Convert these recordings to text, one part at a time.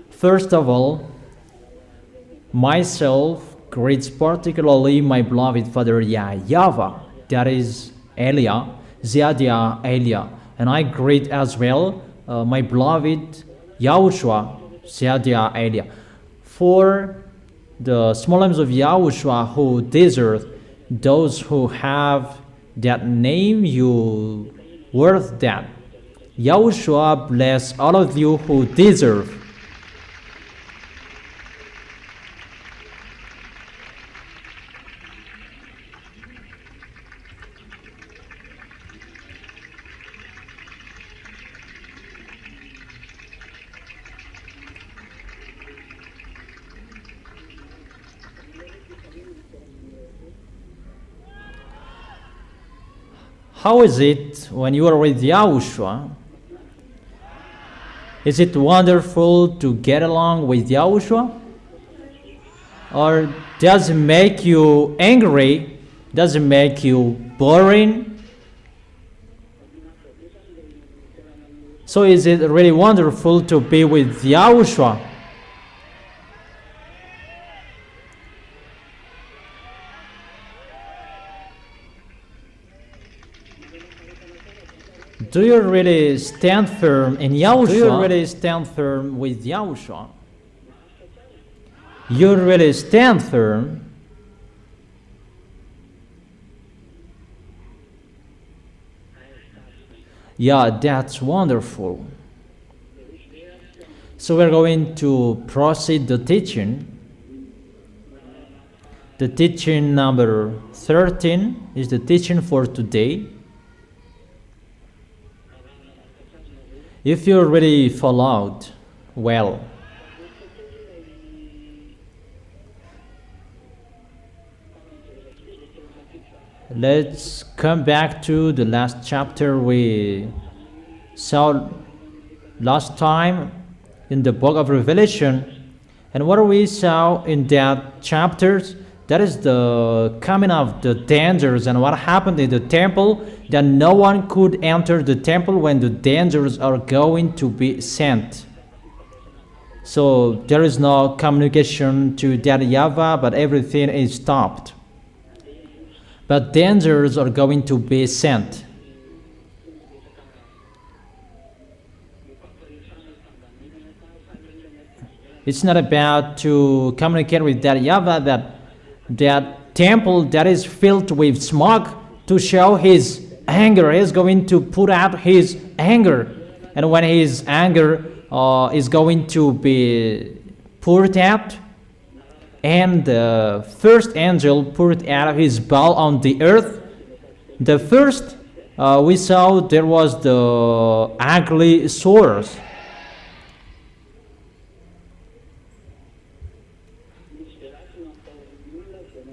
First of all, myself greets particularly my beloved father YAHVAH, that is Elia, Ziadia Elia, and I greet as well my beloved YAHOSHUA, Ziadia Elia. For the small names of YAHOSHUA who deserve, those who have that name, you worth that. YAHOSHUA bless all of you who deserve. How is it when you are with YAHOSHUA? Is it wonderful to get along with YAHOSHUA? Or does it make you angry? Does it make you boring? So is it really wonderful to be with YAHOSHUA? Do you really stand firm in YAHOSHUA? Do you really stand firm with YAHOSHUA? You really stand firm? Yeah, that's wonderful. So we're going to proceed the teaching. The teaching number 13 is the teaching for today. If you already followed, well, let's come back to the last chapter we saw last time in the book of Revelation. And what we saw in that chapter, that is the coming of the dangers and what happened in the temple, that no one could enter the temple when the dangers are going to be sent. So there is no communication to that YAHVAH, but everything is stopped. But dangers are going to be sent. It's not about to communicate with that YAHVAH, that temple that is filled with smoke to show his anger. He is going to put out his anger. And when his anger is going to be poured out, and the first angel poured out his bowl on the earth, the first we saw there was the ugly sores.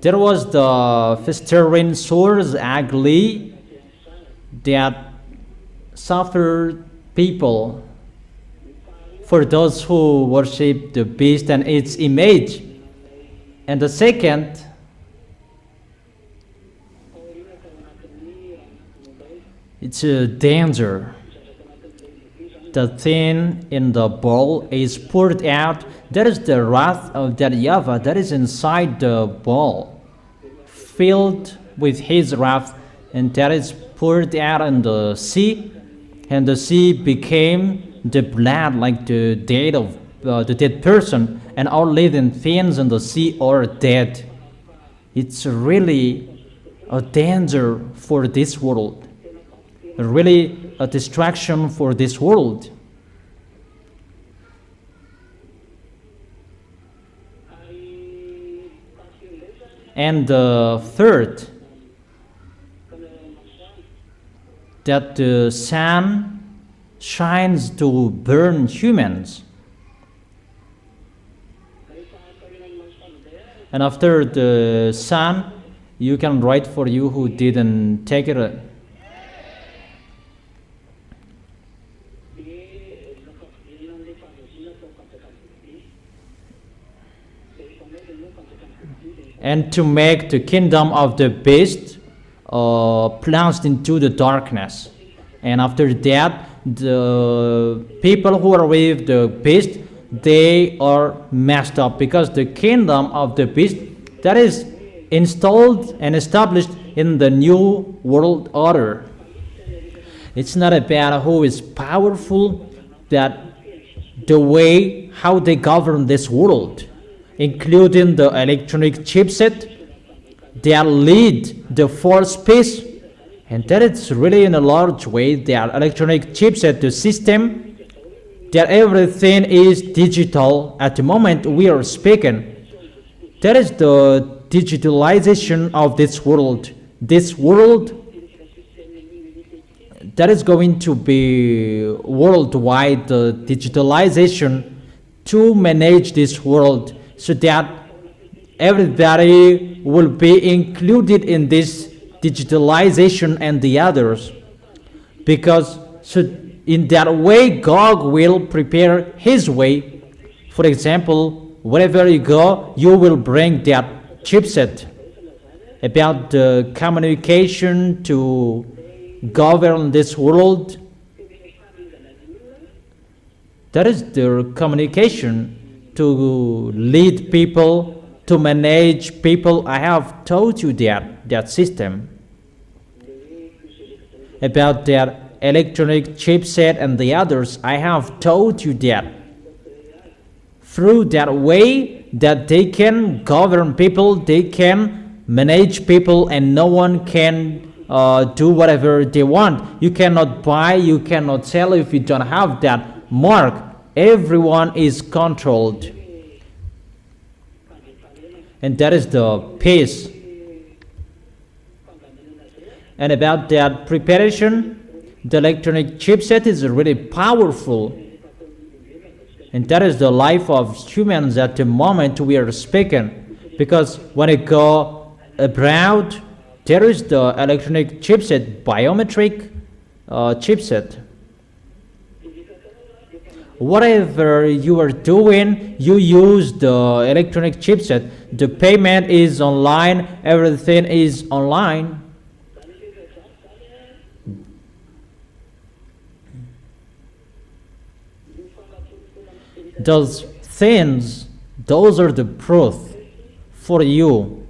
There was the festering sores, ugly, that suffered people for those who worship the beast and its image. And the second, it's a danger. The thing in the bowl is poured out. That is the wrath of that YAHVAH that is inside the bowl, filled with his wrath, and that is poured out in the sea, and the sea became the blood, like the dead of the dead person, and all living things in the sea are dead. It's really a danger for this world, really a distraction for this world. And the third, that the sun shines to burn humans. And after the sun, you can write for you who didn't take it. And to make the kingdom of the beast plunged into the darkness. And after that, the people who are with the beast they are messed up, because the kingdom of the beast that is installed and established in the new world order. It's not about who is powerful, that the way how they govern this world, including the electronic chipset that lead the fourth peace, and that it's really in a large way that electronic chipset, the system, that everything is digital at the moment we are speaking. That is the digitalization of this world. This world that is going to be worldwide, the digitalization to manage this world, so that everybody will be included in this digitalization and the others. Because so in that way, God will prepare his way. For example, wherever you go, you will bring that chipset about the communication to govern this world. That is the communication to lead people, to manage people. I have told you that system about that electronic chipset and the others. I have told you that through that way that they can govern people, they can manage people, and no one can do whatever they want. You cannot buy, you cannot sell if you don't have that mark. Everyone is controlled, and that is the peace. And about that preparation, the electronic chipset is really powerful, and that is the life of humans at the moment we are speaking. Because when you go abroad, there is the electronic chipset, biometric chipset. Whatever you are doing, you use the electronic chipset. The payment is online, everything is online. Those things, those are the proof for you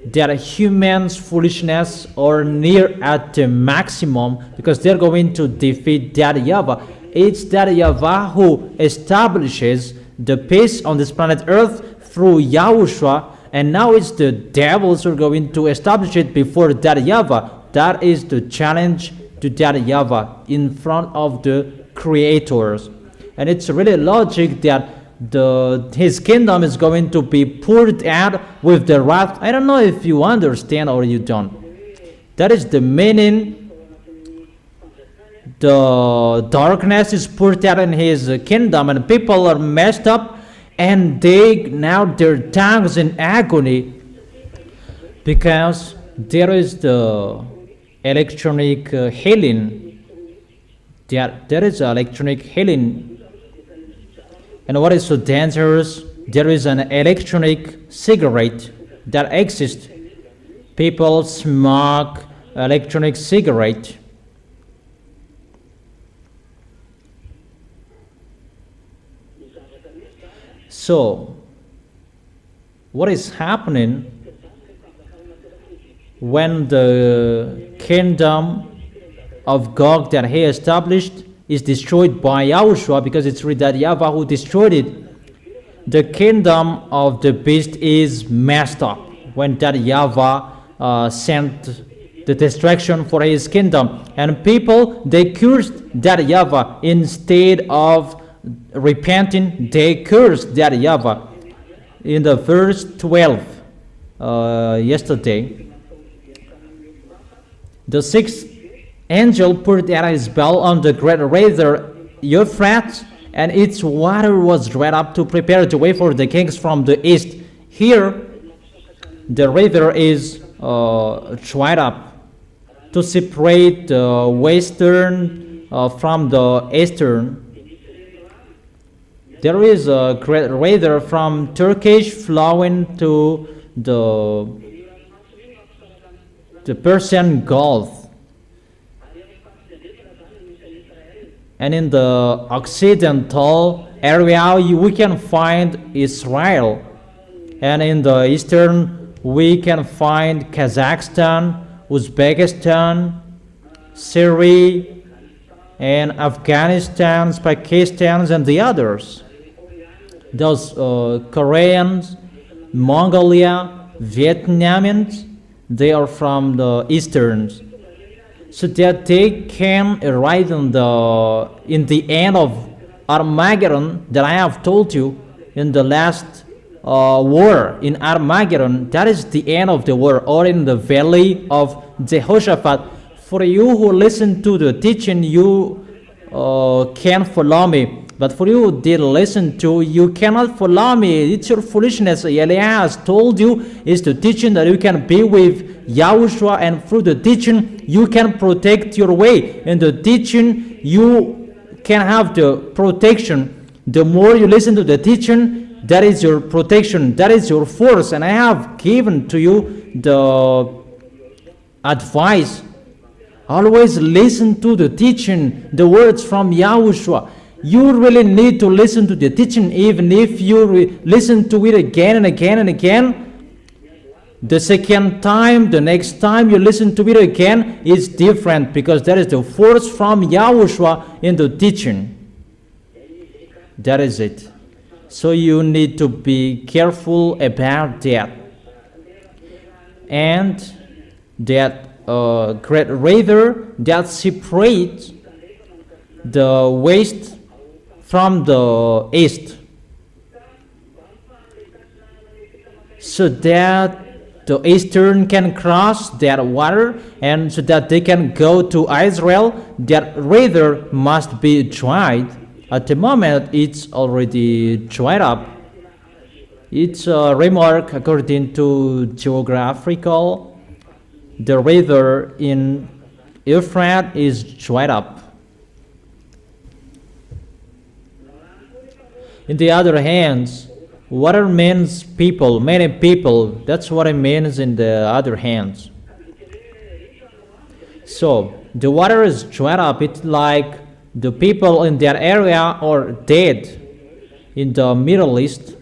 that humans' foolishness are near at the maximum, because they're going to defeat that YAHVAH. It's that YAHVAH who establishes the peace on this planet Earth through YAHOSHUA, and now it's the devils who are going to establish it before that YAHVAH. That is the challenge to that YAHVAH in front of the creators. And it's really logic that his kingdom is going to be poured out with the wrath. I don't know if you understand or you don't. That is the meaning. The darkness is poured out in his kingdom, and people are messed up, and their tongues in agony, because there is the electronic healing. There is electronic healing. And what is so dangerous? There is an electronic cigarette that exists. People smoke electronic cigarette. So, what is happening when the kingdom of God that he established is destroyed by YAHOSHUA, because it's really that YAHVAH who destroyed it? The kingdom of the beast is messed up when that YAHVAH sent the destruction for his kingdom, and people, they cursed that YAHVAH. Instead of repenting, they cursed that YAHVAH. In the verse 12 yesterday, the sixth angel poured out his bell on the great river Euphrates, and its water was dried up to prepare the way for the kings from the east. Here, the river is dried up to separate the western from the eastern. There is a great river from Turkish flowing to the Persian Gulf. And in the occidental area, we can find Israel. And in the eastern, we can find Kazakhstan, Uzbekistan, Syria, and Afghanistan, Pakistan, and the others. Those Koreans, Mongolia, Vietnamians, they are from the easterns, so that they can arrive in the end of Armageddon that I have told you in the last war in Armageddon. That is the end of the war, or in the valley of Jehoshaphat. For you who listen to the teaching, you can follow me. But for you who did listen to, you cannot follow me. It's your foolishness. Eliah has told you is the teaching that you can be with Yahushua, and through the teaching you can protect your way. In the teaching you can have the protection. The more you listen to the teaching, that is your protection, that is your force. And I have given to you the advice. Always listen to the teaching, the words from Yahushua. You really need to listen to the teaching. Even if you listen to it again and again and again, the second time, the next time you listen to it again is different, because there is the force from Yahushua in the teaching. That is it. So you need to be careful about that. And that great river that separates the west from the east, so that the eastern can cross that water, and so that they can go to Israel. That river must be dried. At the moment it's already dried up. It's a remark according to geographical. The river in Euphrates is dried up. In the other hand, water means people, many people. That's what it means in the other hand. So the water is dried up. It's like the people in that area are dead in the Middle East.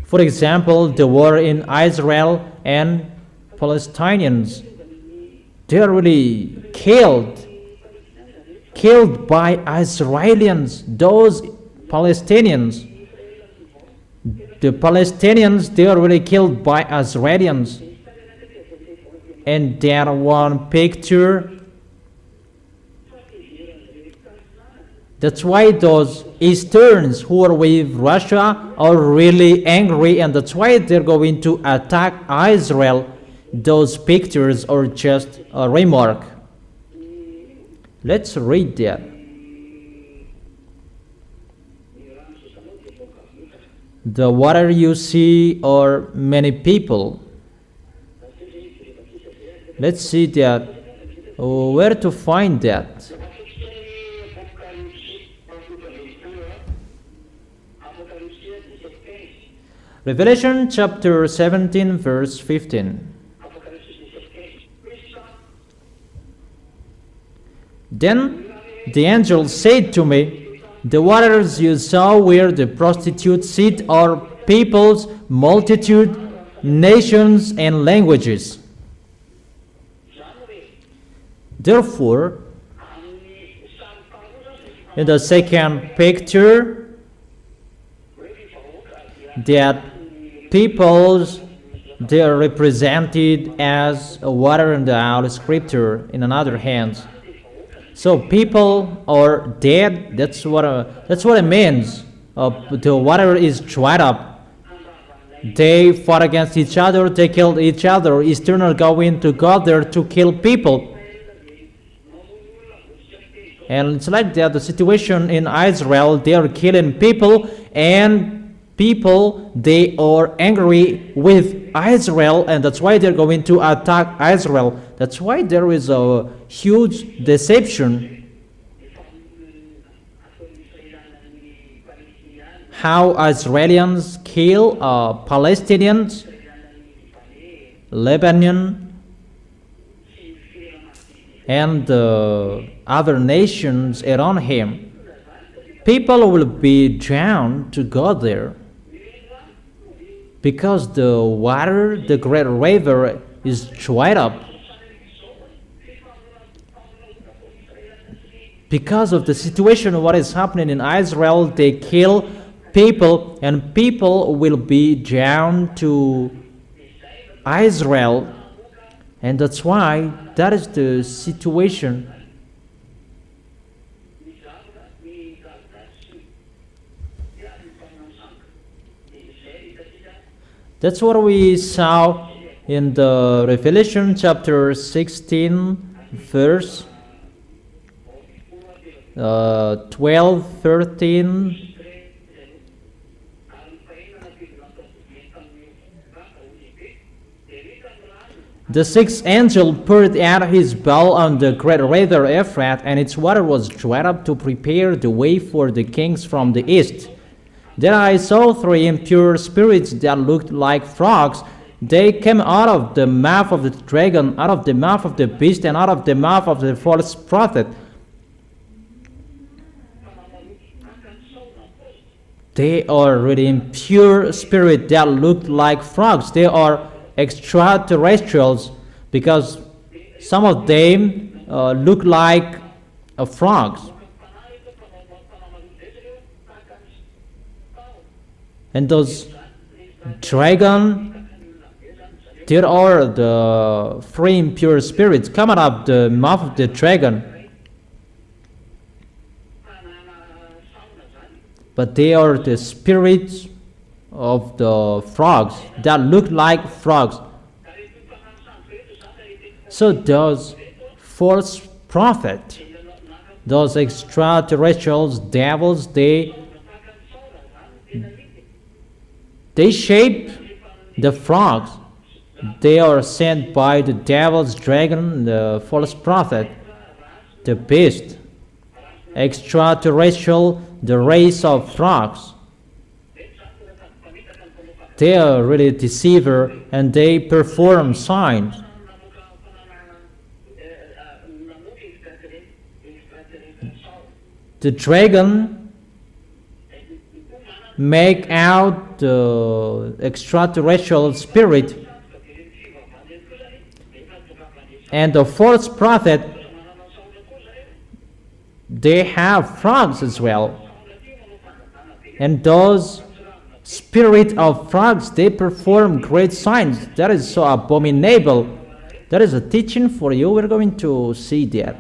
For example, the war in Israel and Palestinians, they are really killed by Israelis. Those Palestinians, the Palestinians, they are really killed by Israelis. And that one picture, that's why those Easterns who are with Russia are really angry, and that's why they're going to attack Israel. Those pictures are just a remark. Let's read that. The water you see are many people. Let's see that. Where to find that? Revelation chapter 17 verse 15. Then the angel said to me, the waters you saw where the prostitutes sit are peoples, multitude, nations, and languages. Therefore, in the second picture, that peoples, they are represented as water in the out scripture in another hand. So people are dead. That's what it means. The water is dried up. They fought against each other. They killed each other. Eastern are going to go there to kill people. And it's like that. The situation in Israel, they are killing people, and people, they are angry with Israel, and that's why they're going to attack Israel. That's why there is a huge deception. How Israelis kill Palestinians, Lebanon, and the other nations around him. People will be drawn to go there because the water, the great river, is dried up. Because of the situation, what is happening in Israel, they kill people, and people will be drawn to Israel, and that's why that is the situation. That's what we saw in the Revelation chapter 16, verse 12, 13. The sixth angel poured out his bowl on the great river Euphrates, and its water was dried up to prepare the way for the kings from the east. Then I saw three impure spirits that looked like frogs. They came out of the mouth of the dragon, out of the mouth of the beast, and out of the mouth of the false prophet. They are really impure spirits that looked like frogs. They are extraterrestrials because some of them look like frogs. And those dragon, there are the three impure spirits coming out of the mouth of the dragon. But they are the spirits of the frogs that look like frogs. So those false prophets, those extraterrestrials, devils, they shape the frogs. They are sent by the devil's dragon, the false prophet, the beast, extraterrestrial, the race of frogs. They are really deceiver, and they perform signs. The dragon make out the extraterrestrial spirit, and the false prophet, they have frogs as well. And those spirit of frogs, they perform great signs. That is so abominable. That is a teaching for you. We're going to see that.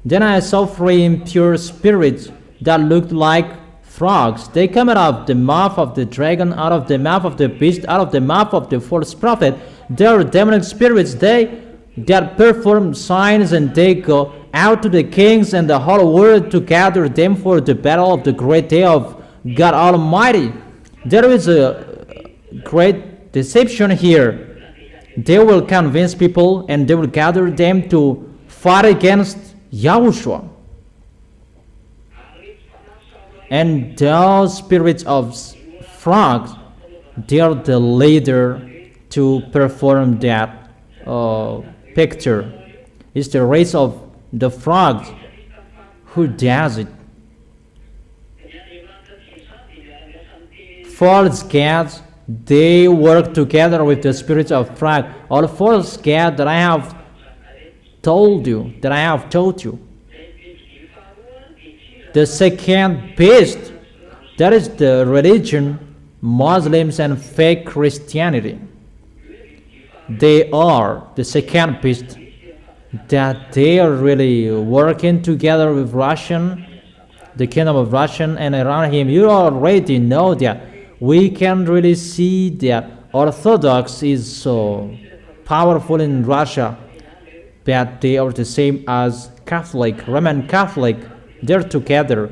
Then I saw three impure spirits that looked like frogs. They come out of the mouth of the dragon, out of the mouth of the beast, out of the mouth of the false prophet. They are demonic spirits. They that perform signs, and they go out to the kings and the whole world to gather them for the battle of the great day of God Almighty. There is a great deception here. They will convince people, and they will gather them to fight against YAHOSHUA. And those spirits of frogs, they are the leader to perform that picture. It's the race of the frogs who does it. False gods, they work together with the spirits of frog. All false gods that I have told you, the second beast, that is the religion, Muslims and fake Christianity. They are the second beast, that they are really working together with the kingdom of Russia and around him. You already know that. We can really see that Orthodox is so powerful in Russia, but they are the same as Catholic, Roman Catholic. They're together.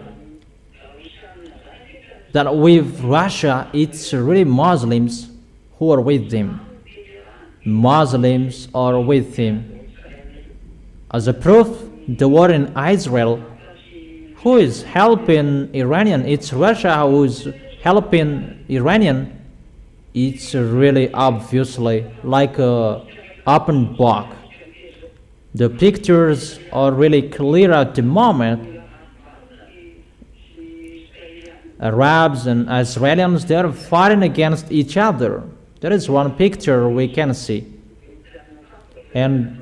That with Russia, it's really Muslims who are with them. Muslims are with him. As a proof, the war in Israel, who is helping Iranian? It's Russia who is helping Iranian. it's really obviously like a open book. The pictures are really clear at the moment. Arabs and Israelis, they're fighting against each other. There is one picture we can see. And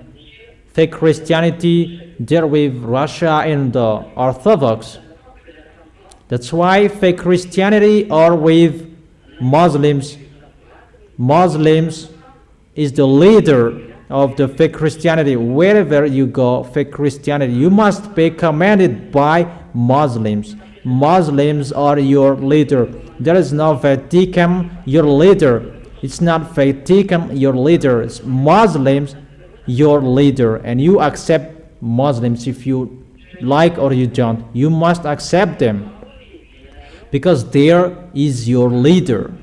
fake Christianity, there with Russia and the Orthodox. That's why fake Christianity are with Muslims. Muslims is the leader of the fake Christianity. Wherever you go, fake Christianity, you must be commanded by Muslims. Muslims are your leader. There is no Vatican, your leader. It's not Vatican, your leader. It's Muslims, your leader. And you accept Muslims if you like or you don't. You must accept them, because there is your leader.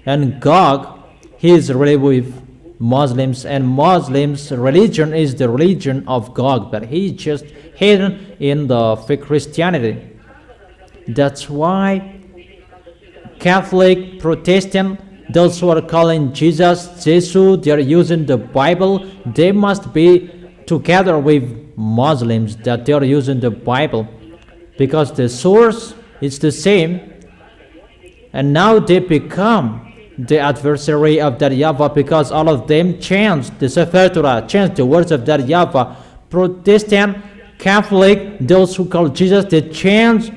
And God, he is really with Muslims, and Muslims' religion is the religion of God, but he just hidden in the fake Christianity. That's why Catholic, Protestant, those who are calling Jesus, Jesus, they are using the Bible, they must be together with Muslims that they are using the Bible, because the source is the same. And now they become the adversary of that YAHVAH, because all of them changed the Sefer Torah, changed the words of that YAHVAH. Protestant, Catholic, those who call Jesus, they changed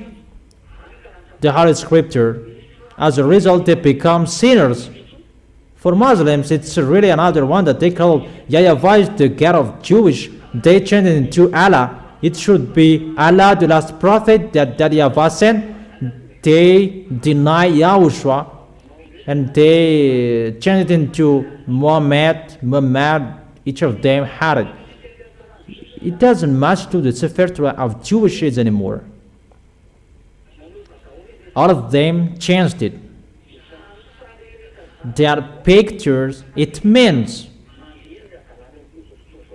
the Holy Scripture. As a result, they become sinners. For Muslims, it's really another one that they call YAHVAH is the God of Jewish. They changed it into Allah. It should be Allah, the last prophet that YAHVAH sent. They deny YAHOSHUA, and they changed it into Muhammad. Each of them had it. It doesn't match to the Sefer Torah of Jewishes anymore. All of them changed it. Their pictures, it means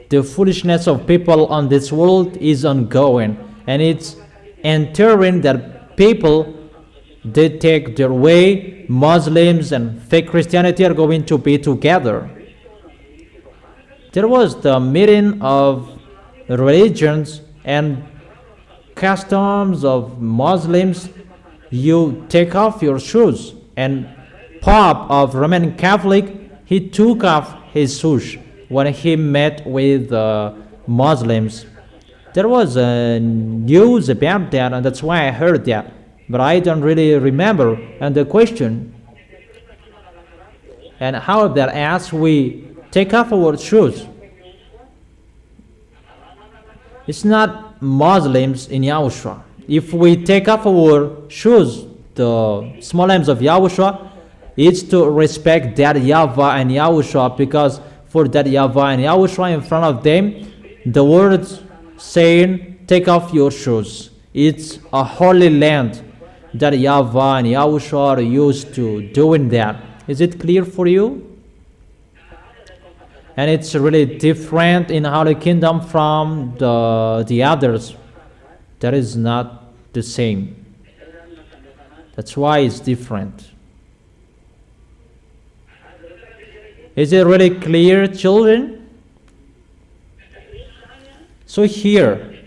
the foolishness of people on this world is ongoing, and it's entering that people, they take their way. Muslims and fake Christianity are going to be together. There was the meeting of religions and customs of Muslims. You take off your shoes, and Pope of Roman Catholic, he took off his shoes when he met with Muslims. There was news about that, and that's why I heard that, but I don't really remember. And the question, and how that as we take off our shoes, it's not Muslims in YAHOSHUA. If we take off our shoes, the small names of YAHOSHUA, it's to respect that YAHVAH and YAHOSHUA, because for that YAHVAH and YAHOSHUA in front of them, the words saying, take off your shoes. It's a holy land that YAHVAH and YAHOSHUA are used to doing that. Is it clear for you? And it's really different in Holy Kingdom from the others. That is not the same. That's why it's different. Is it really clear, children? So here,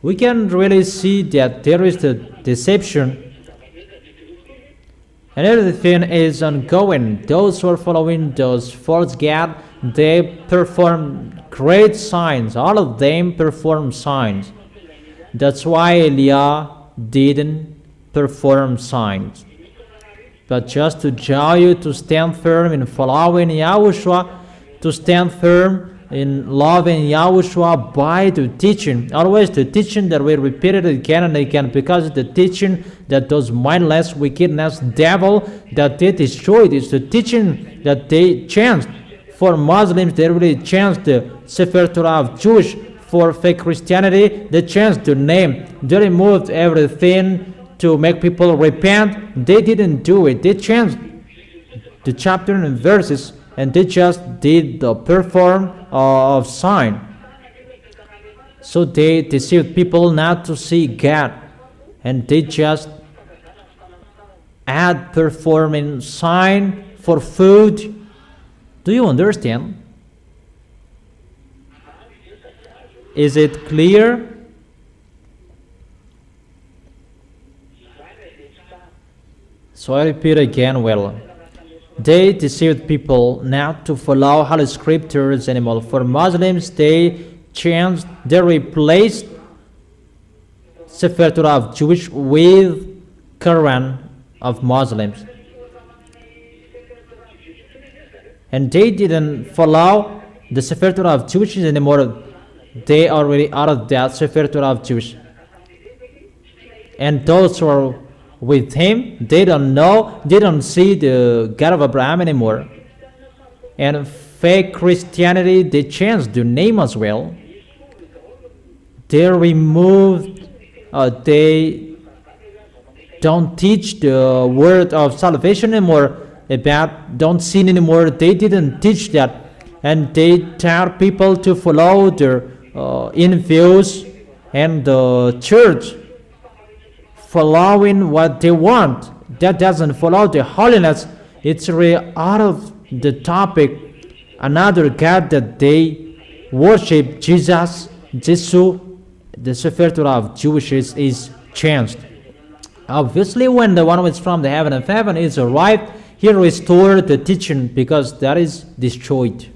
we can really see that there is the deception, and everything is ongoing. Those who are following those false gods, they perform great signs. All of them perform signs. That's why Elijah didn't perform signs. But just to draw you to stand firm in following YAHOSHUA, to stand firm in loving YAHOSHUA by the teaching. Always the teaching that we repeated again and again, because the teaching that those mindless, wickedness, devil, that they destroyed, is the teaching that they changed. For Muslims, they really changed the Sefer Torah of Jewish. For fake Christianity, they changed the name. They removed everything to make people repent. They didn't do it. They changed the chapter and verses, and they just did the perform of sign. So they deceived people not to see God, and they just at performing sign for food. Do you understand? Is it clear? So I repeat again, well, they deceived people not to follow Holy Scriptures anymore. For Muslims, they replaced Sefer Torah of Jewish with Quran of Muslims. And they didn't follow the Sefer Torah of Jewish anymore. They are already out of that Sefer Torah of Jewish. And those who are with him, they don't know, they don't see the God of Abraham anymore. And fake Christianity, they changed the name as well. They removed, they don't teach the word of salvation anymore, about don't sin anymore. They didn't teach that. And they tell people to follow their views and the church following what they want. That doesn't follow the holiness. It's really out of the topic. Another God that they worship, Jesus, the Sefer Torah of Jewish is changed. Obviously, when the one who is from the heaven of heaven is arrived, he restored the teaching because that is destroyed.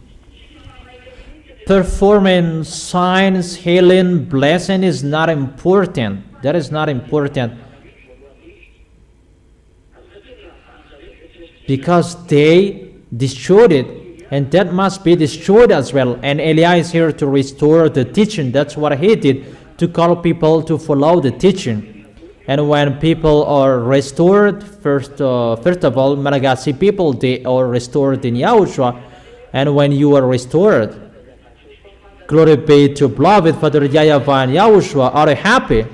Performing signs, healing, blessing is not important. That is not important. Because they destroyed it, and that must be destroyed as well. And Eliah is here to restore the teaching. That's what he did, to call people to follow the teaching. And when people are restored, first of all, Malagasy people, they are restored in Yahushua. And when you are restored, glory be to beloved Father YAHVAH and YAHOSHUA are happy.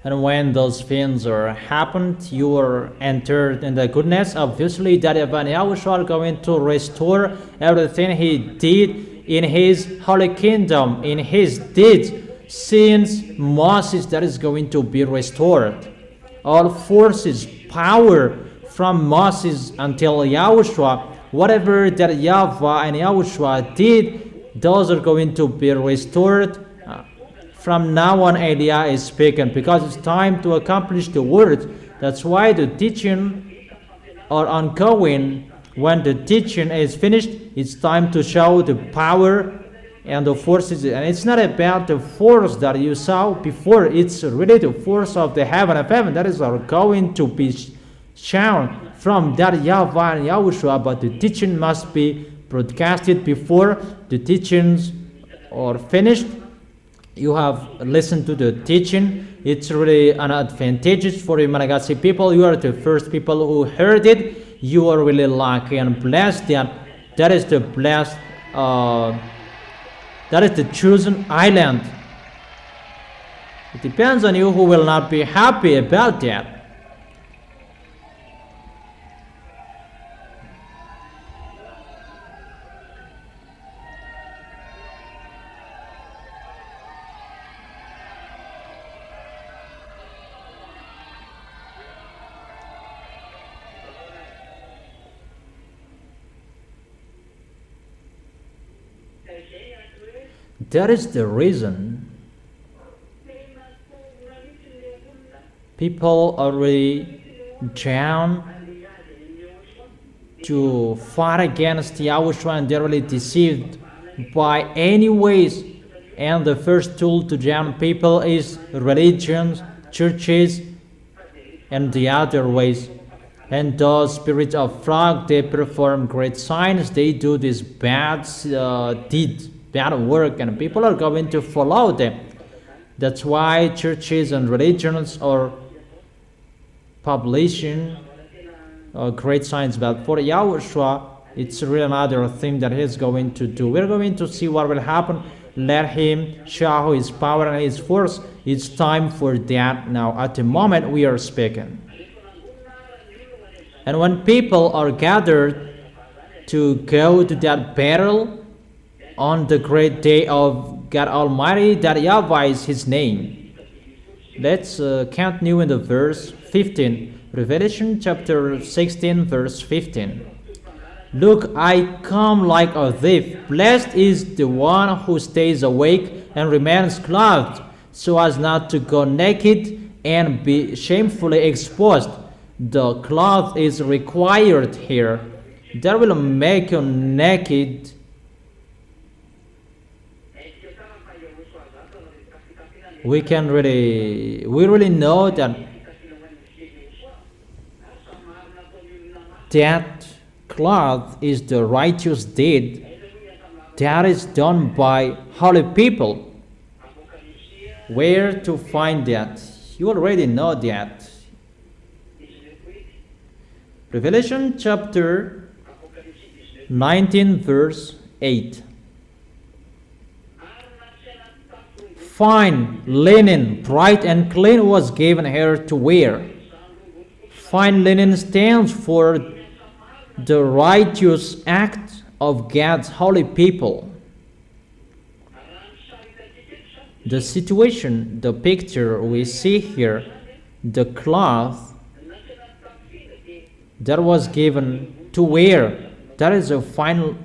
And when those things are happened, you are entered in the goodness. Obviously, YAHVAH and YAHOSHUA are going to restore everything he did in his holy kingdom, in his deeds, since Moses, that is going to be restored. All forces, power from Moses until YAHOSHUA, whatever that YAHVAH and YAHOSHUA did, those are going to be restored. From now on, Eliah is speaking because it's time to accomplish the word. That's why the teaching are ongoing. When the teaching is finished, it's time to show the power and the forces. And it's not about the force that you saw before. It's really the force of the heaven of heaven that is going to be shown from that YAHVAH and YAHOSHUA. But the teaching must be broadcasted before the teachings are finished. You have listened to the teaching. It's really an advantage for the Malagasy people. You are the first people who heard it. You are really lucky and blessed. That is the blessed, that is the chosen island. It depends on you who will not be happy about that. That is the reason people are really down to fight against Yahushua, and they're really deceived by any ways. And the first tool to drown people is religions, churches, and the other ways. And those spirits of frog, they perform great signs. They do this bad deeds, bad work, and people are going to follow them. That's why churches and religions are publishing great signs. But for Yahushua, it's really another thing that he's going to do. We're going to see what will happen. Let him show his power and his force. It's time for that now. At the moment we are speaking. And when people are gathered to go to that battle on the great day of God Almighty, that YAHVAH is His name. Let's continue in the verse 15. Revelation chapter 16, verse 15. Look, I come like a thief. Blessed is the one who stays awake and remains clothed, so as not to go naked and be shamefully exposed. The cloth is required here. That will make you naked. We really know that cloth is the righteous deed that is done by holy people. Where to find that? You already know that. Revelation chapter 19, verse 8. Fine linen, bright and clean, was given her to wear. Fine linen stands for the righteous act of God's holy people. The situation, the picture we see here, the cloth that was given to wear, that is a fine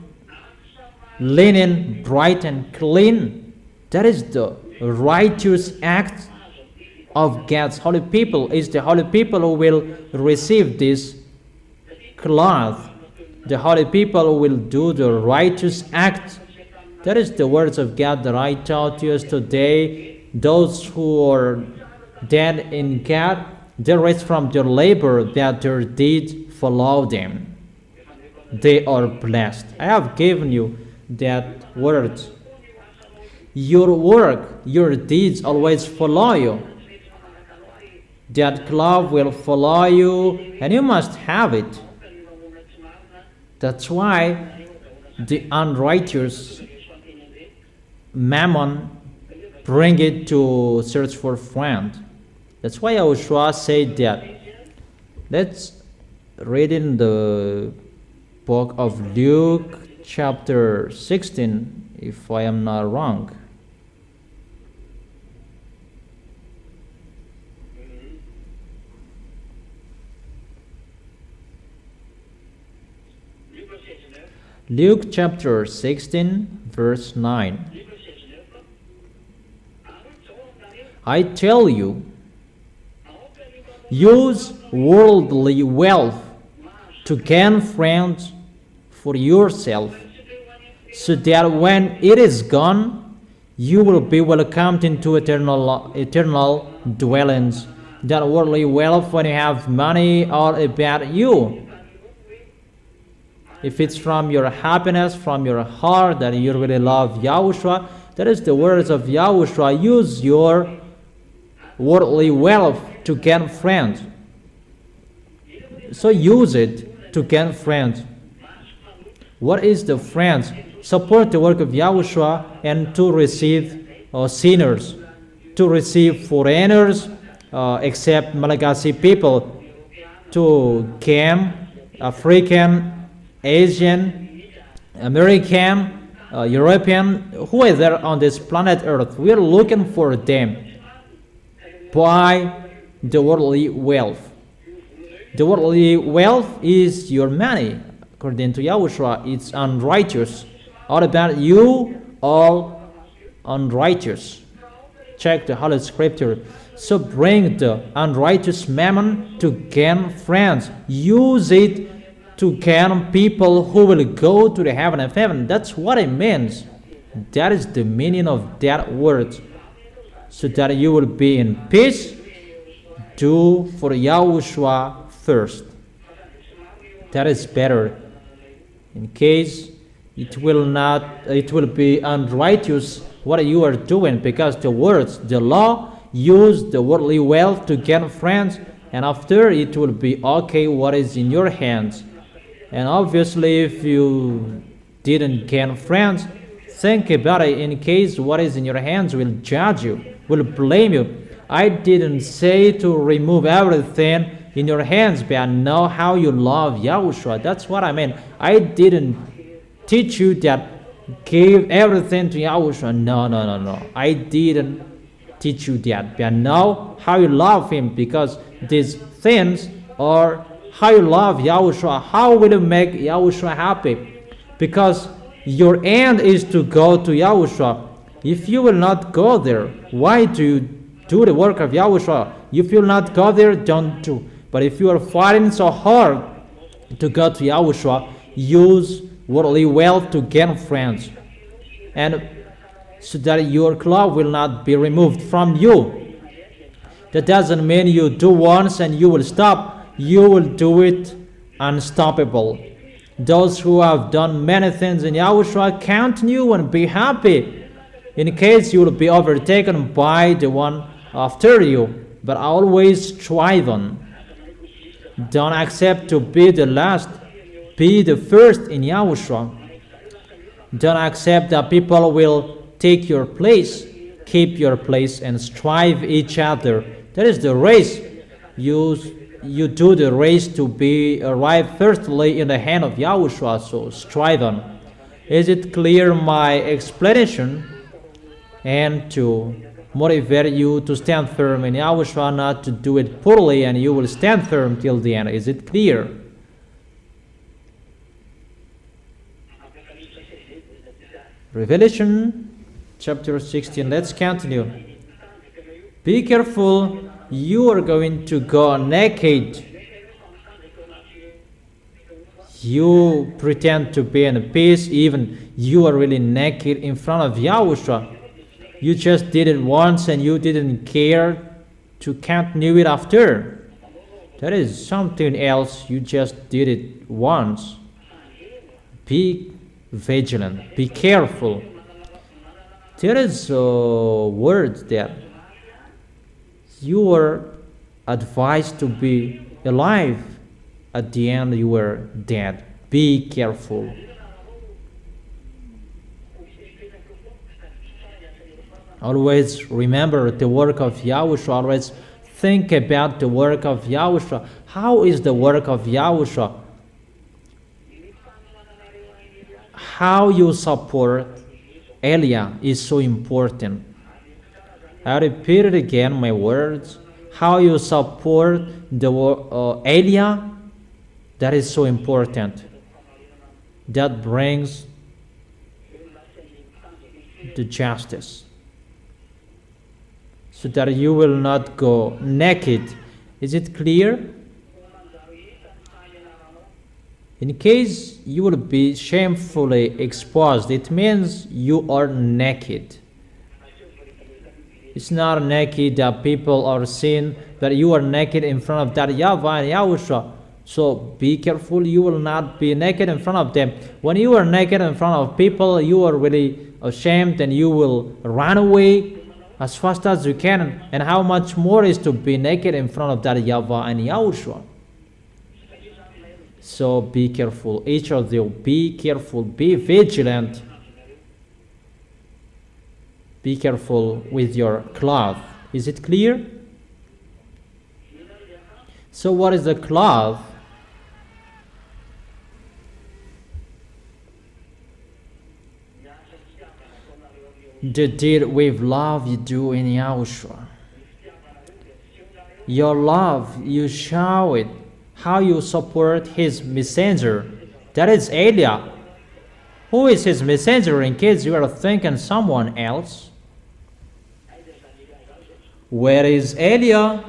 linen, bright and clean. That is the righteous act of God's holy people. Is the holy people who will receive this cloth. The holy people will do the righteous act. That is the words of God that I taught you today. Those who are dead in God, they rest from their labor, that their deeds follow them. They are blessed. I have given you that word. Your work, your deeds always follow you. That cloth will follow you, and you must have it. That's why the unrighteous mammon bring it to search for friend. That's why YAHOSHUA said that. Let's read in the book of Luke chapter 16, if I am not wrong. Luke chapter 16, verse 9. I tell you, use worldly wealth to gain friends for yourself, so that when it is gone, you will be welcomed into eternal dwellings. That worldly wealth, when you have money, all about you. If it's from your happiness, from your heart, that you really love YAHOSHUA, that is the words of YAHOSHUA. Use your worldly wealth to gain friends. So use it to gain friends. What is the friends? Support the work of YAHOSHUA and to receive sinners, to receive foreigners, except Malagasy people, to gain African, Asian, American, European, who is there on this planet Earth. We are looking for them. Buy the worldly wealth. The worldly wealth is your money. According to YAHOSHUA, it's unrighteous. All about you, all unrighteous. Check the Holy Scripture. So bring the unrighteous mammon to gain friends. Use it to gain people who will go to the heaven of heaven. That's what it means. That is the meaning of that word. So that you will be in peace, do for YAHOSHUA first. That is better. In case it will be unrighteous what you are doing, because the words, the law, use the worldly wealth to gain friends, and after it will be okay what is in your hands. And obviously, if you didn't gain friends, think about it. In case what is in your hands will judge you, will blame you. I didn't say to remove everything in your hands, but I know how you love Yahushua. That's what I mean. I didn't teach you that give everything to Yahushua. No. I didn't teach you that. But I know how you love him, because these things are how you love Yahushua. How will you make Yahushua happy? Because your end is to go to Yahushua. If you will not go there, why do you do the work of Yahushua? If you will not go there, don't do. But if you are fighting so hard to go to Yahushua, use worldly wealth to gain friends, and so that your cloth will not be removed from you. That doesn't mean you do once and you will stop. You will do it unstoppable. Those who have done many things in Yahushua, count on you and be happy, in case you will be overtaken by the one after you. But always strive on. Don't accept to be the last. Be the first in Yahushua. Don't accept that people will take your place. Keep your place and strive each other. That is the race. You do the race to be arrived firstly in the hand of Yahushua. So strive on. Is it clear my explanation? And to motivate you to stand firm in Yahushua, not to do it poorly, and you will stand firm till the end. Is it clear? Revelation chapter 16. Let's continue. Be careful. You are going to go naked. You pretend to be in peace, even you are really naked in front of Yahushua. You just did it once and you didn't care to continue it after. That is something else. You just did it once. Be vigilant. Be careful. There is a word that you were advised to be alive. At the end, you were dead. Be careful. Always remember the work of Yahushua. Always think about the work of Yahushua. How is the work of Yahushua? How you support Elia is so important. I repeat it again, my words. How you support the Elia, that is so important. That brings the justice. So that you will not go naked. Is it clear? In case you will be shamefully exposed, it means you are naked. It's not naked that people are seeing, that you are naked in front of that YAHVAH and YAHOSHUA. So be careful, you will not be naked in front of them. When you are naked in front of people, you are really ashamed and you will run away as fast as you can. And how much more is to be naked in front of that YAHVAH and YAHOSHUA. So be careful, each of you, be careful, be vigilant. Be careful with your cloth. Is it clear? So what is the cloth? The deed with love you do in Yahushua. Your love, you show it. How you support his messenger. That is Elia. Who is his messenger, in case you are thinking someone else? Where is Elia?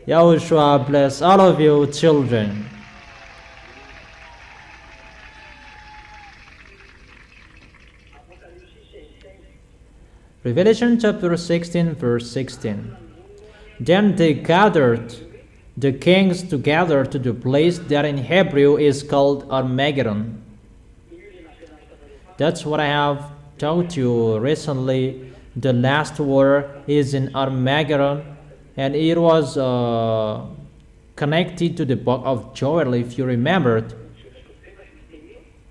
Yahushua bless all of you children. Revelation chapter 16 verse 16. Then they gathered the kings together to the place that in Hebrew is called Armageddon. That's what I have taught you recently. The last war is in Armageddon, and it was connected to the book of Joel, if you remembered.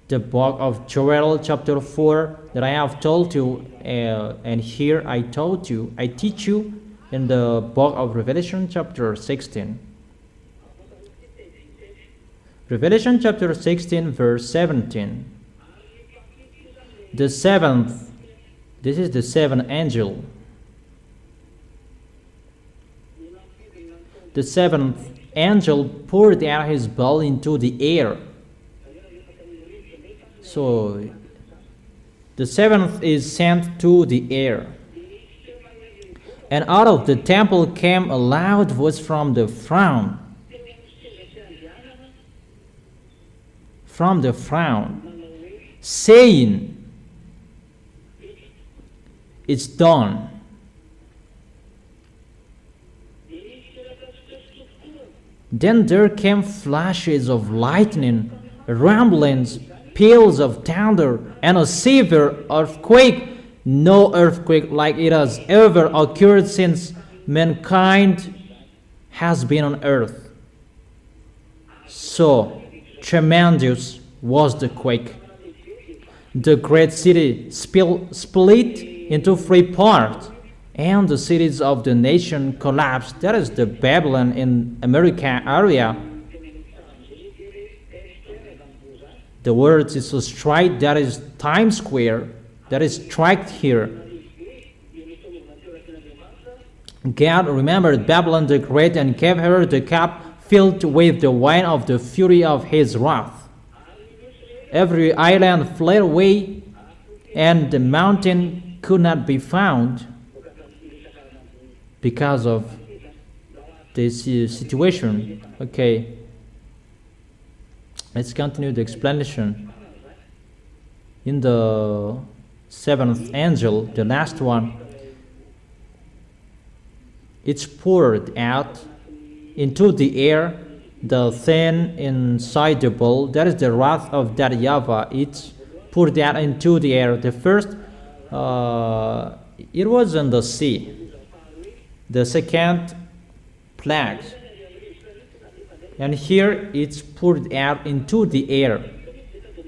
the book of Joel chapter 4 that I have told you, and here I teach you in the book of Revelation chapter 16. Revelation chapter 16 verse 17. The seventh, this is the seventh angel. The seventh angel poured out his bowl into the air. So the seventh is sent to the air. And out of the temple came a loud voice from the throne. Saying, "It's done." Then there came flashes of lightning, rumblings, peals of thunder, and a severe earthquake. No earthquake like it has ever occurred since mankind has been on earth. So tremendous was the quake. The great city split into 3 parts, and the cities of the nation collapsed. That is the Babylon in America area. The word is a strike, that is Times Square, that is striked here. God remembered Babylon the Great and gave her the cup filled with the wine of the fury of his wrath. Every island fled away, and the mountain could not be found because of this situation. Okay, let's continue the explanation. In the seventh angel, the last one, it's poured out into the air, the thing inside the bowl, that is the wrath of that YAHVAH. It's poured out into the air. The first, it was in the sea. The second, plagues. And here it's poured out into the air.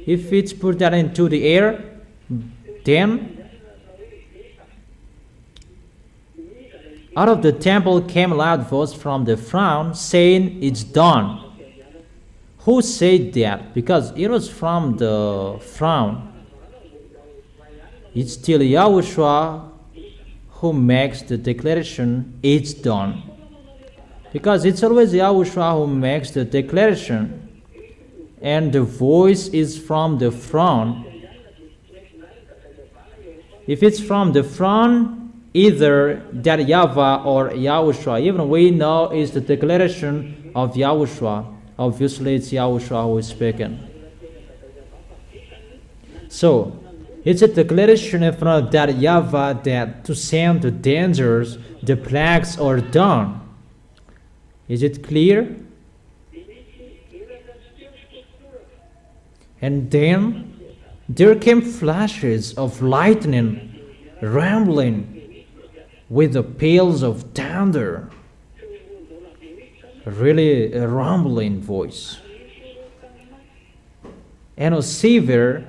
If it's poured out into the air, then out of the temple came a loud voice from the throne saying, "It's done." Who said that? Because it was from the throne. It's still YAHOSHUA who makes the declaration, "It's done." Because it's always YAHOSHUA who makes the declaration. And the voice is from the throne. If it's from the throne, either that YAHVAH or YAHOSHUA, even we know is the declaration of YAHOSHUA. Obviously, it's YAHOSHUA who is speaking. So, it's a declaration in front of that YAHVAH that to send the dangers, the plagues are done. Is it clear? And then there came flashes of lightning, rumbling, with the peals of thunder. Really a rumbling voice. And a severe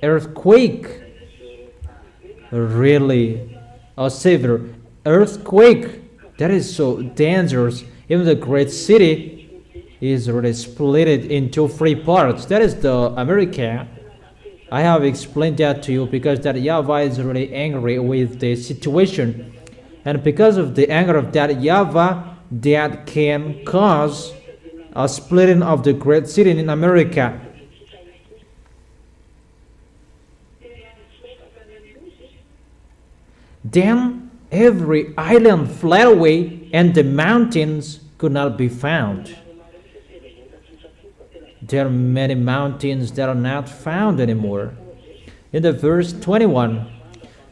earthquake. Really a severe earthquake. That is so dangerous. Even the great city is really split into 3 parts. That is the America. I have explained that to you because that YAHVAH is really angry with the situation. And because of the anger of that YAHVAH, that can cause a splitting of the great city in America. Then every island fled away, and the mountains could not be found. There are many mountains that are not found anymore. In the verse 21,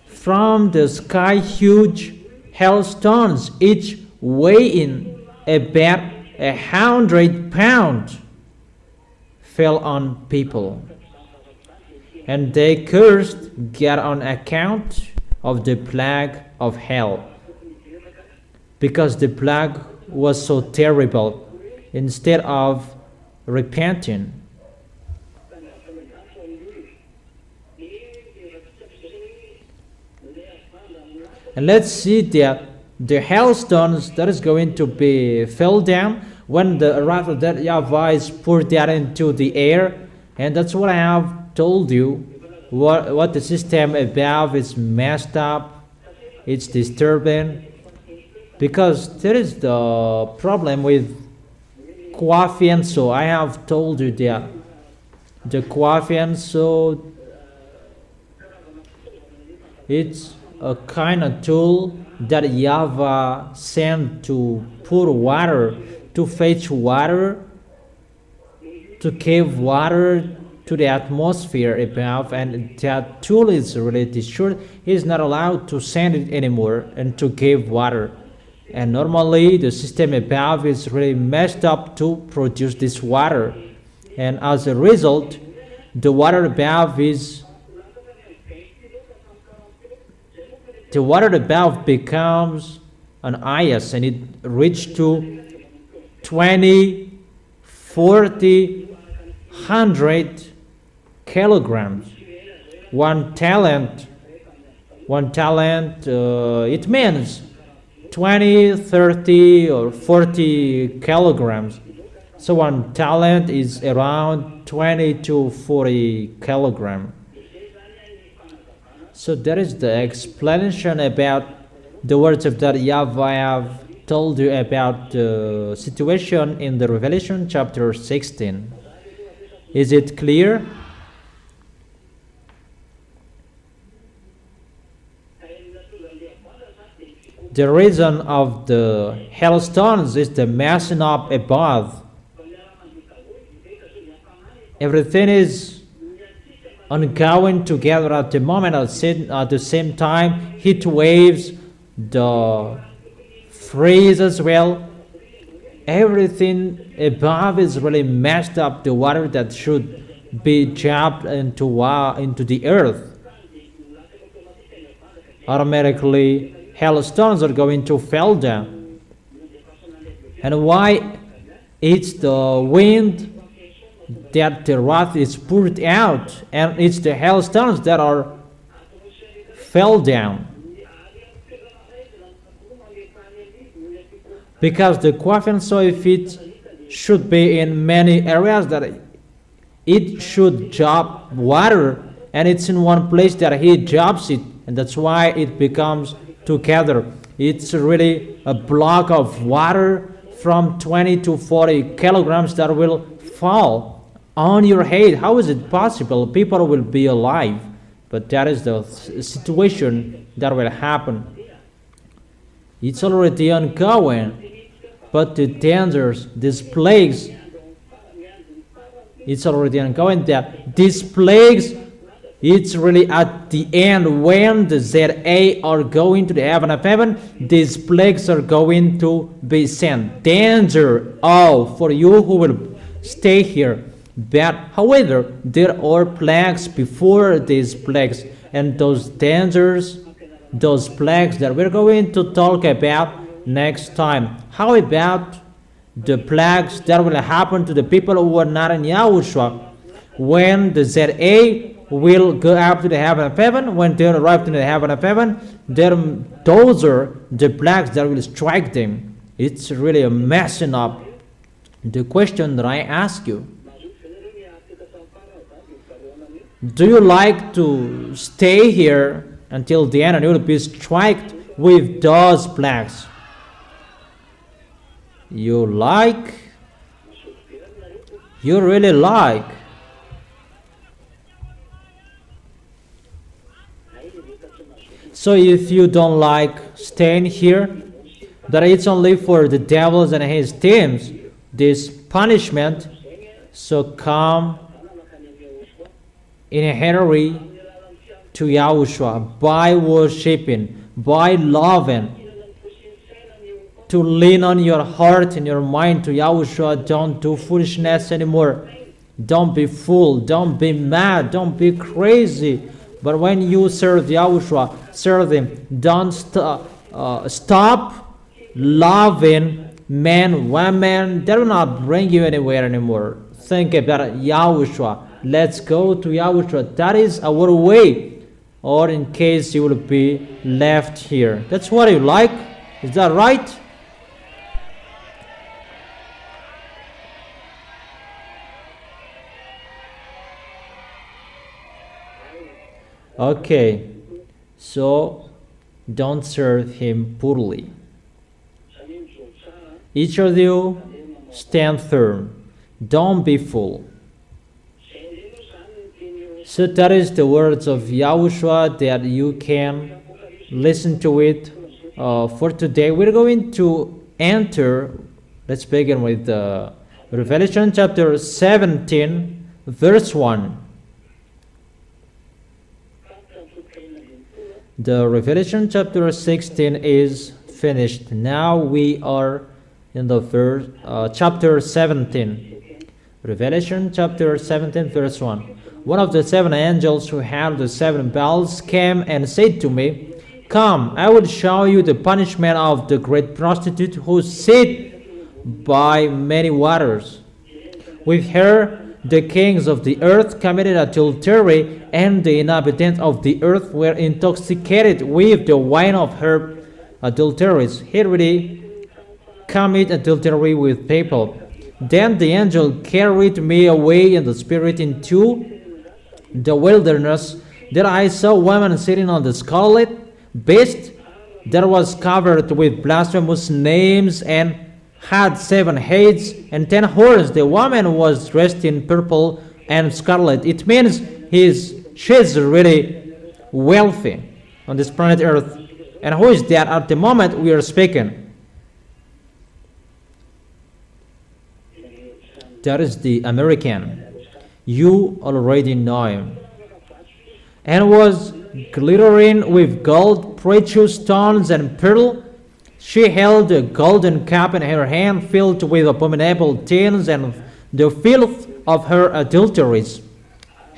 from the sky huge hailstones, each weighing about 100 pounds, fell on people. And they cursed God on account of the plague of hell. Because the plague was so terrible, instead of repenting. And let's see that the hailstones that is going to be fell down when the wrath of that YAHVAH is poured out into the air. And that's what I have told you. What the system above is messed up. It's disturbing. Because there is the problem with Kwafianso. I have told you that the Kwafianso, it's a kind of tool that YAHVAH sent to pour water, to fetch water, to give water to the atmosphere above, and that tool is really destroyed. He's not allowed to send it anymore and to give water. And normally the system above is really messed up to produce this water. And as a result, the water above becomes an ice, and it reached to 20, 40, 100 kilograms. One talent, it means 20, 30, or 40 kilograms. So one talent is around 20 to 40 kilograms. So that is the explanation about the words of that YAHVAH I have told you about the situation in the Revelation chapter 16. Is it clear? The reason of the hailstones is the messing up above. Everything is ongoing together at the moment. At the same time, heat waves, the freeze as well. Everything above is really messed up. The water that should be dropped into the earth, automatically hailstones are going to fall down. And why? It's the wind that the wrath is poured out, and it's the hailstones that are fell down. Because the Kwafian soil, if it should be in many areas, that it should drop water, and it's in one place that he drops it, and that's why it becomes together. It's really a block of water from 20 to 40 kilograms that will fall on your head. How is it possible? People will be alive, but that is the situation that will happen. It's already ongoing, but the dangers, these plagues, it's already ongoing. That these plagues, it's really at the end when the ZA are going to the heaven of heaven, these plagues are going to be sent. Danger, for you who will stay here. But however, there are plagues before these plagues, and those dangers, those plagues that we're going to talk about next time. How about the plagues that will happen to the people who are not in YAHOSHUA when the ZA will go up to the heaven of heaven? When they arrive to the heaven of heaven, those are the plagues that will strike them. It's really a messing up. The question that I ask you, do you like to stay here until the end and you will be struck with those plagues? You like? You really like? So if you don't like staying here, that it's only for the devils and his teams, this punishment, so come in a hurry to YAHOSHUA by worshiping, by loving, to lean on your heart and your mind to YAHOSHUA. Don't do foolishness anymore. Don't be fool. Don't be mad. Don't be crazy. But when you serve YAHOSHUA, serve Him. Don't stop loving men, women. They will not bring you anywhere anymore. Think about YAHOSHUA. Let's go to YAHOSHUA. That is our way or in case you will be left here. That's what you like. Is that right? Okay, so don't serve him poorly. Each of you stand firm. Don't be fool. So that is the words of Yahushua that you can listen to it for today. We're going to enter, let's begin with Revelation chapter 17, verse 1. The Revelation chapter 16 is finished. Now we are in the verse, chapter 17. Revelation chapter 17, verse 1. One of the seven angels who had the seven bells came and said to me, "Come, I will show you the punishment of the great prostitute who sat by many waters. With her the kings of the earth committed adultery, and the inhabitants of the earth were intoxicated with the wine of her adulteries. He really commit adultery with people." Then the angel carried me away in the spirit into the wilderness. There I saw a woman sitting on the scarlet beast that was covered with blasphemous names and had 7 heads and 10 horns. The woman was dressed in purple and scarlet. It means she's really wealthy on this planet Earth. And who is that at the moment we are speaking? That is the American. You already know him. And was glittering with gold, precious stones, and pearl. She held a golden cup in her hand filled with abominable things and the filth of her adulteries.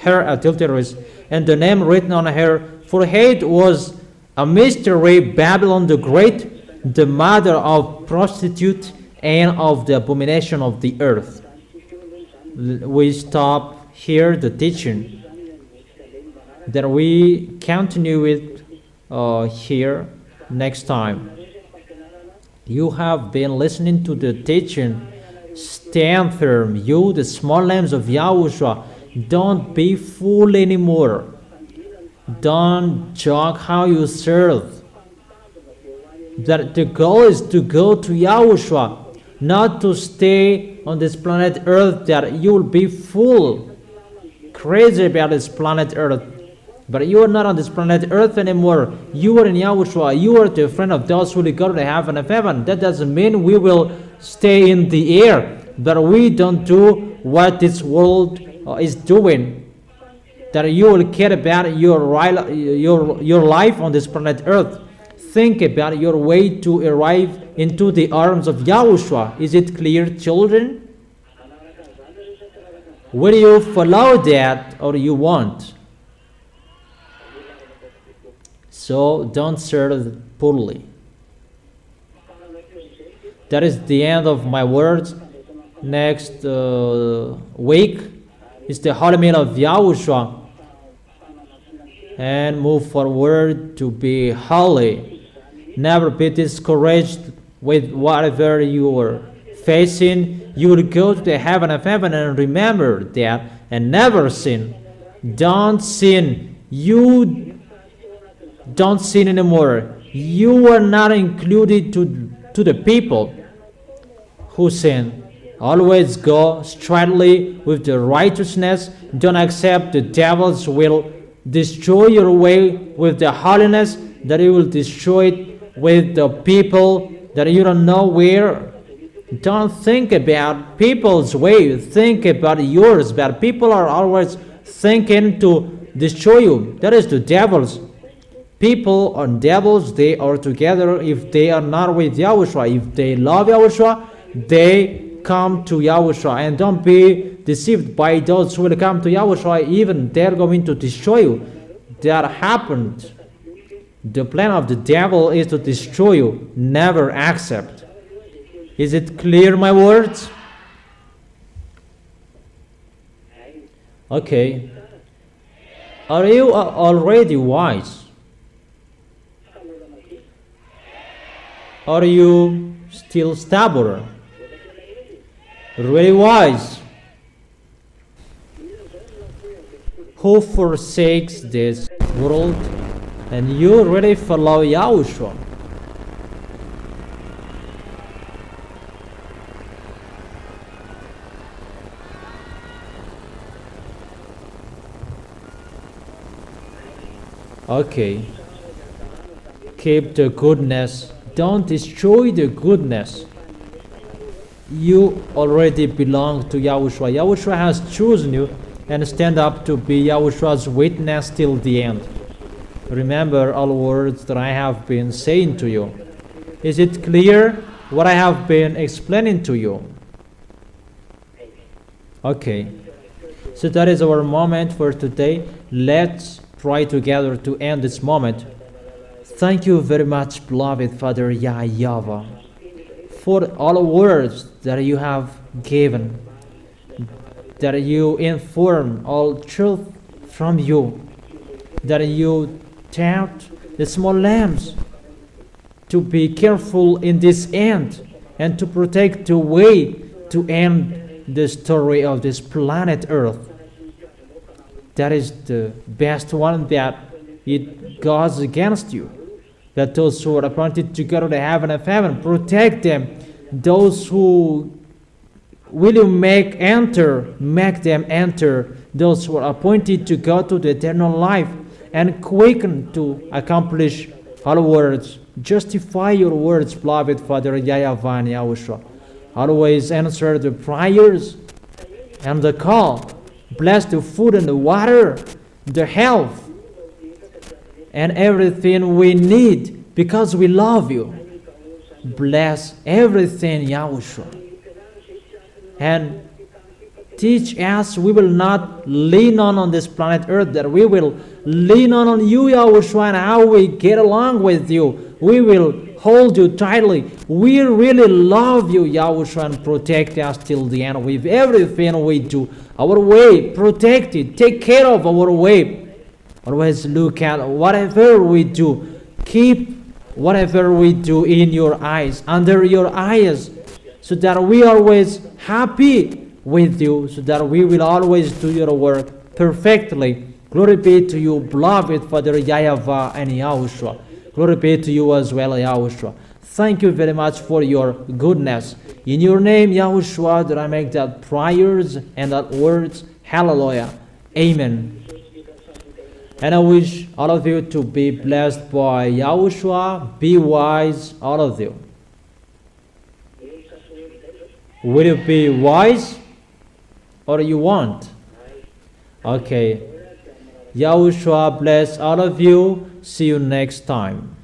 And the name written on her forehead was a mystery, Babylon the Great, the mother of prostitute and of the abomination of the earth. We stop here the teaching. Then we continue it here next time. You have been listening to the teaching. Stand firm. You, the small lambs of Yahushua, don't be fooled anymore. Don't joke how you serve. That the goal is to go to Yahushua, not to stay on this planet Earth, that you will be full, crazy about this planet Earth. But you are not on this planet Earth anymore. You are in Yahushua. You are the friend of those who will go to the heaven of heaven. That doesn't mean we will stay in the air, but we don't do what this world is doing. That you will care about your life on this planet Earth. Think about your way to arrive into the arms of Yahushua. Is it clear, children? Will you follow that or you won't? So don't serve poorly. That is the end of my words. Next week is the Holy Meal of Yahushua. And move forward to be holy. Never be discouraged with whatever you are facing. You will go to the heaven of heaven, and remember that, and never sin. Don't sin. You don't sin anymore. You are not included to the people who sin. Always go straightly with the righteousness. Don't accept the devil's will. Destroy your way with the holiness, that you will destroy it with the people that you don't know where. Don't think about people's way. Think about yours. But people are always thinking to destroy you. That is the devils. People and devils, they are together if they are not with Yahushua. If they love Yahushua, they come to Yahushua. And don't be deceived by those who will come to Yahushua. Even they're going to destroy you. That happened. The plan of the devil is to destroy you. Never accept. Is it clear, my words? Okay. Are you already wise? Are you still stubborn? Really wise? Who forsakes this world and you really follow Yahushua? Okay. Keep the goodness. Don't destroy the goodness. You already belong to Yahushua. Yahushua has chosen you and stand up to be Yahushua's witness till the end. Remember all words that I have been saying to you. Is it clear what I have been explaining to you? Okay. So that is our moment for today. Let's pray together to end this moment. Thank you very much, beloved Father YAHVAH, for all words that you have given, that you inform all truth from you, that you taught the small lambs to be careful in this end and to protect the way to end the story of this planet Earth. That is the best one, that it goes against you. That those who are appointed to go to the heaven of heaven, protect them. Those who will you make them enter. Those who are appointed to go to the eternal life, and quicken to accomplish all words. Justify your words, beloved Father YAHVAH and YAHOSHUA. Always answer the prayers and the call. Bless the food and the water, the health, and everything we need because we love you. Bless everything, Yahushua. And teach us we will not lean on this planet Earth, that we will lean on you, Yahushua, and how we get along with you. We will hold you tightly. We really love you, Yahushua, and protect us till the end with everything we do. Our way, protect it. Take care of our way. Always look at whatever we do. Keep whatever we do in your eyes, under your eyes, so that we are always happy with you, so that we will always do your work perfectly. Glory be to you, beloved Father YAHVAH and YAHOSHUA. Glory be to you as well, Yahushua. Thank you very much for your goodness. In your name, Yahushua, that I make that prayers and that words. Hallelujah. Amen. And I wish all of you to be blessed by Yahushua. Be wise, all of you. Will you be wise or you want? Okay. Yahushua bless all of you. See you next time.